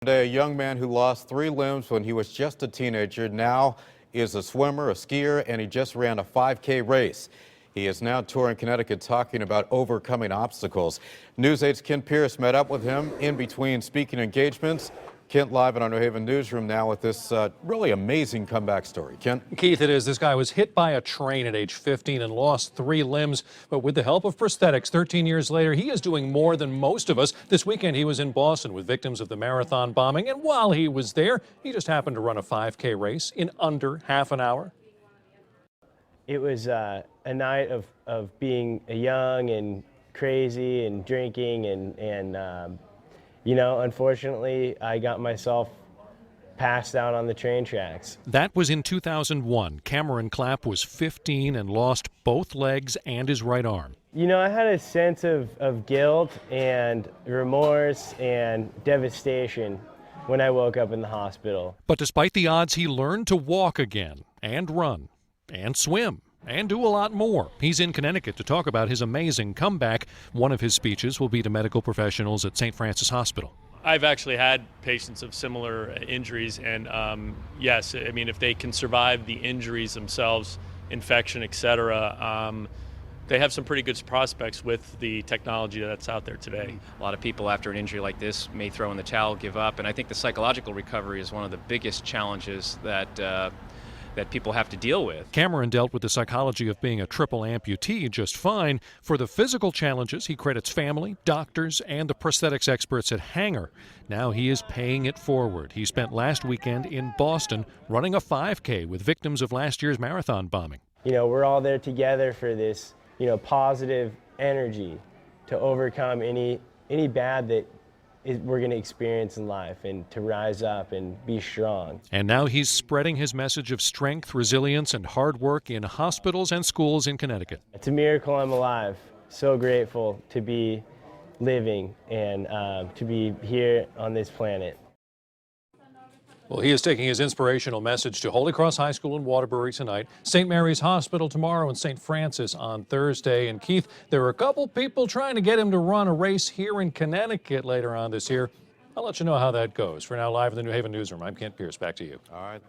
Today, a young man who lost 3 limbs when he was just a teenager now is a swimmer, a skier, and he just ran a 5K race. He is now touring Connecticut talking about overcoming obstacles. News 8's Kent Pierce met up with him in between speaking engagements. Kent, live in our New Haven newsroom now with this really amazing comeback story. Kent? Keith, it is. This guy was hit by a train at age 15 and lost 3 limbs. But with the help of prosthetics, 13 years later, he is doing more than most of us. This weekend, he was in Boston with victims of the marathon bombing. And while he was there, he just happened to run a 5K race in under half an hour. It was a night of being young and crazy and drinking and you know, unfortunately, I got myself passed out on the train tracks. That was in 2001. Cameron Clapp was 15 and lost both legs and his right arm. You know, I had a sense of guilt and remorse and devastation when I woke up in the hospital. But despite the odds, he learned to walk again and run and swim and do a lot more. He's in Connecticut to talk about his amazing comeback. One of his speeches will be to medical professionals at St. Francis Hospital. I've actually had patients of similar injuries, and yes, I mean, if they can survive the injuries themselves, infection, etc., they have some pretty good prospects with the technology that's out there today. A lot of people after an injury like this may throw in the towel, give up, and I think the psychological recovery is one of the biggest challenges that people have to deal with. Cameron dealt with the psychology of being a triple amputee just fine. For the physical challenges, he credits family, doctors, and the prosthetics experts at Hanger. Now he is paying it forward. He spent last weekend in Boston running a 5K with victims of last year's marathon bombing. You know, we're all there together for this, you know, positive energy to overcome any bad that we're going to experience in life, and to rise up and be strong. And now he's spreading his message of strength, resilience, and hard work in hospitals and schools in Connecticut. It's a miracle I'm alive. So grateful to be living and to be here on this planet. Well, he is taking his inspirational message to Holy Cross High School in Waterbury tonight, St. Mary's Hospital tomorrow, and St. Francis on Thursday. And Keith, there are a couple people trying to get him to run a race here in Connecticut later on this year. I'll let you know how that goes. For now, live in the New Haven newsroom, I'm Kent Pierce. Back to you. All right.